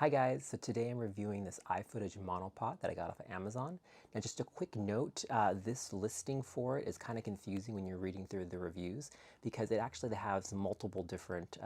Hi guys, so today I'm reviewing this iFootage monopod that I got off of Amazon. Now just a quick note, this listing for it is kind of confusing when you're reading through the reviews because it actually has multiple different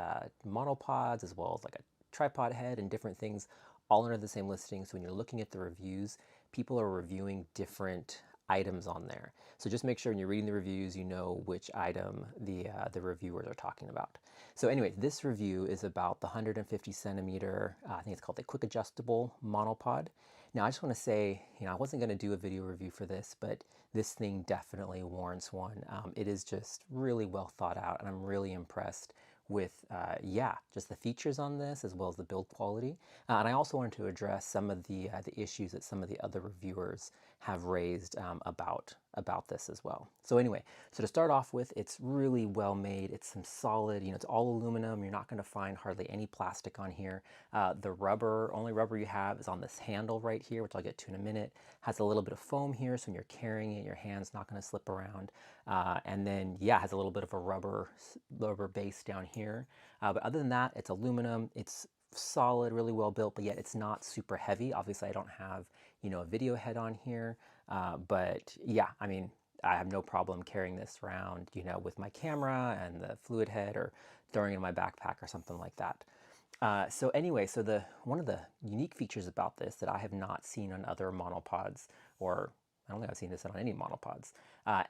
monopods as well as like a tripod head and different things all under the same listing. So when you're looking at the reviews, people are reviewing different items on there. So just make sure when you're reading the reviews, you know which item the reviewers are talking about. So anyway, this review is about the 150 centimeter, I think it's called the quick adjustable monopod. Now I just want to say, I wasn't going to do a video review for this, but this thing definitely warrants one. It is just really well thought out, and I'm really impressed with, yeah, just the features on this as well as the build quality. And I also wanted to address some of the issues that some of the other reviewers have raised about this as well. So anyway, so to start off with, it's really well made. It's some solid, it's all aluminum. You're not going to find hardly any plastic on here. The only rubber you have is on this handle right here, which I'll get to in a minute. Has a little bit of foam here, so when you're carrying it, your hand's not going to slip around. And then, yeah, has a little bit of a rubber base down here. But other than that, it's aluminum. It's solid, really well built, but yet it's not super heavy. Obviously, I don't have, a video head on here. But yeah, I mean, I have no problem carrying this around, with my camera and the fluid head or throwing it in my backpack or something like that. So anyway, so one of the unique features about this that I have not seen on other monopods, or I don't think I've seen this on any monopods,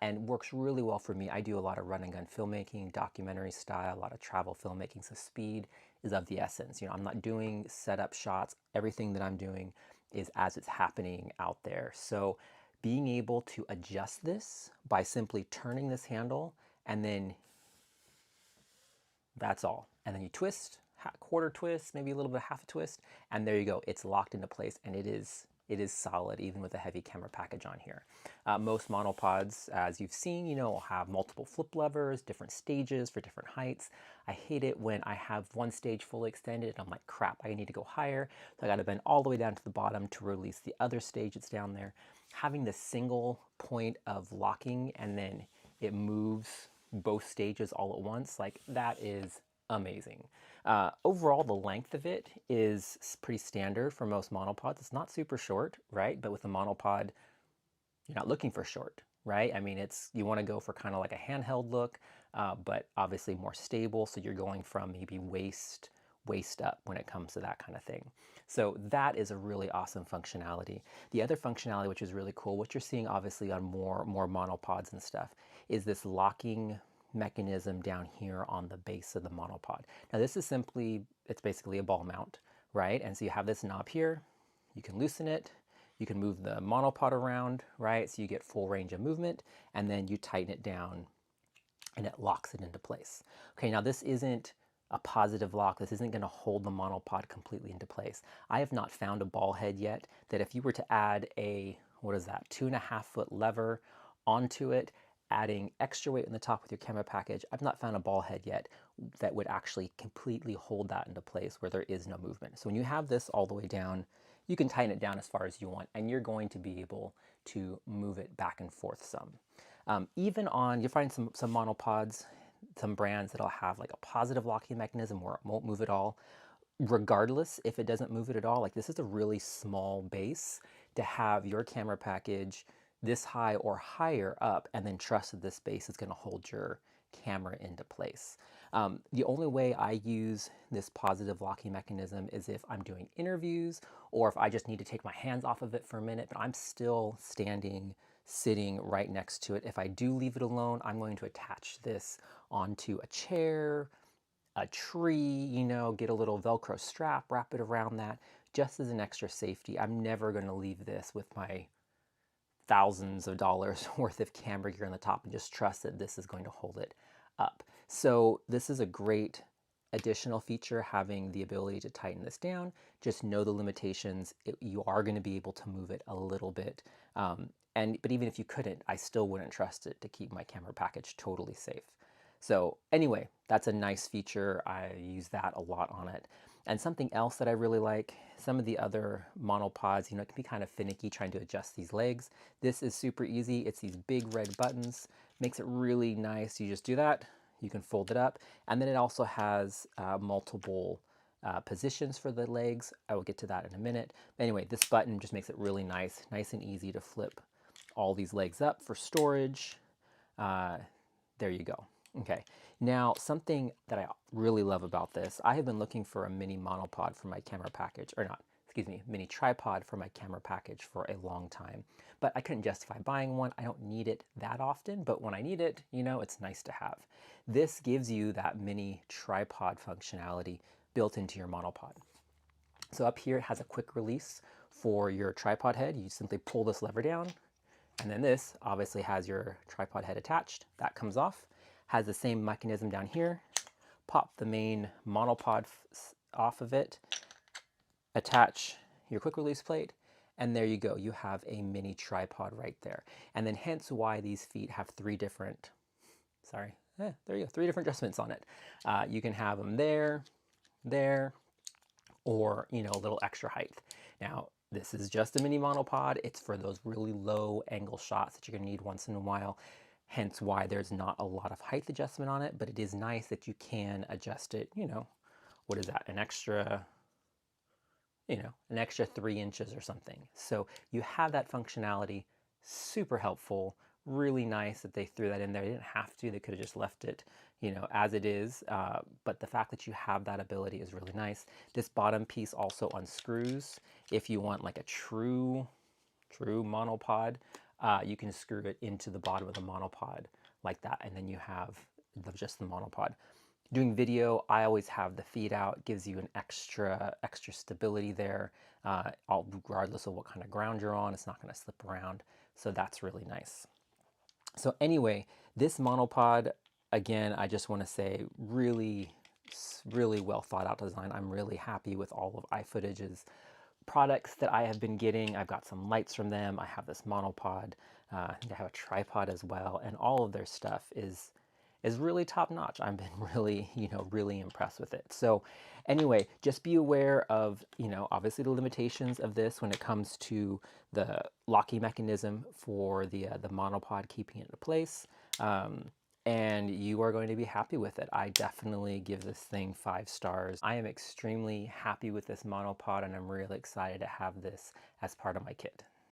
and works really well for me. I do a lot of run and gun filmmaking, documentary style, a lot of travel filmmaking, so speed is of the essence. I'm not doing setup shots. Everything that I'm doing is as it's happening out there. So being able to adjust this by simply turning this handle and then that's all. And then you twist, quarter twist, maybe a little bit of half a twist, and there you go. It's locked into place, and it is solid even with a heavy camera package on here. Most monopods, as you've seen, will have multiple flip levers, different stages for different heights. I hate it when I have one stage fully extended and I'm like, crap, I need to go higher. So I got to bend all the way down to the bottom to release the other stage that's down there. Having this single point of locking and then it moves both stages all at once, like that is amazing. Overall, the length of it is pretty standard for most monopods. It's not super short, right? But with a monopod, you're not looking for short, right? I mean, you want to go for kind of like a handheld look, but obviously more stable. So you're going from maybe waist up when it comes to that kind of thing. So that is a really awesome functionality. The other functionality, which is really cool, what you're seeing obviously on more monopods and stuff, is this locking mechanism down here on the base of the monopod. Now this is it's basically a ball mount, right? And so you have this knob here, you can loosen it, you can move the monopod around, right? So you get full range of movement, and then you tighten it down and it locks it into place. Okay, now this isn't a positive lock. This isn't going to hold the monopod completely into place. I have not found a ball head yet that if you were to add a, 2.5-foot lever onto it, adding extra weight on the top with your camera package, I've not found a ball head yet that would actually completely hold that into place where there is no movement. So when you have this all the way down, you can tighten it down as far as you want, and you're going to be able to move it back and forth some. You'll find some monopods, some brands that'll have like a positive locking mechanism where it won't move at all. Regardless if it doesn't move it at all, like this is a really small base to have your camera package this high or higher up and then trust that this base is going to hold your camera into place. The only way I use this positive locking mechanism is if I'm doing interviews or if I just need to take my hands off of it for a minute, but I'm still sitting right next to it. If I do leave it alone, I'm going to attach this onto a chair, a tree, get a little Velcro strap, wrap it around that just as an extra safety. I'm never going to leave this with my thousands of dollars worth of camera gear on the top and just trust that this is going to hold it up. So this is a great additional feature, having the ability to tighten this down. Just know the limitations. You are going to be able to move it a little bit. But even if you couldn't, I still wouldn't trust it to keep my camera package totally safe. So anyway, that's a nice feature. I use that a lot on it. And something else that I really like, some of the other monopods, it can be kind of finicky trying to adjust these legs. This is super easy. It's these big red buttons, makes it really nice. You just do that, you can fold it up. And then it also has multiple positions for the legs. I will get to that in a minute. Anyway, this button just makes it really nice and easy to flip all these legs up for storage. There you go. Okay, now something that I really love about this, I have been looking for a mini monopod for my camera package, or not, excuse me, mini tripod for my camera package for a long time, but I couldn't justify buying one. I don't need it that often, but when I need it, you know, it's nice to have. This gives you that mini tripod functionality built into your monopod. So up here it has a quick release for your tripod head. You simply pull this lever down, and then this obviously has your tripod head attached. That comes off. Has the same mechanism down here. Pop the main monopod off of it, attach your quick release plate, and there you go. You have a mini tripod right there. And then hence why these feet have three different, there you go, three different adjustments on it. You can have them there, or, you know, a little extra height. Now, this is just a mini monopod. It's for those really low angle shots that you're gonna need once in a while. Hence why there's not a lot of height adjustment on it, but it is nice that you can adjust it, you know, what is that, an extra 3 inches or something. So you have that functionality, super helpful, really nice that they threw that in there. They didn't have to, they could have just left it, you know, as it is, but the fact that you have that ability is really nice. This bottom piece also unscrews. If you want like a true monopod, you can screw it into the bottom of the monopod like that, and then you have just the monopod. Doing video, I always have the feet out. Gives you an extra stability there, regardless of what kind of ground you're on. It's not going to slip around, so that's really nice. So anyway, this monopod, again, I just want to say really well thought out design. I'm really happy with all of iFootage's products that I have been getting. I've got some lights from them. I have this monopod. I think I have a tripod as well, and all of their stuff is really top notch. I've been really, really impressed with it. So anyway, just be aware of, obviously the limitations of this when it comes to the locking mechanism for the monopod, keeping it in place. And you are going to be happy with it. I definitely give this thing 5 stars. I am extremely happy with this monopod, and I'm really excited to have this as part of my kit.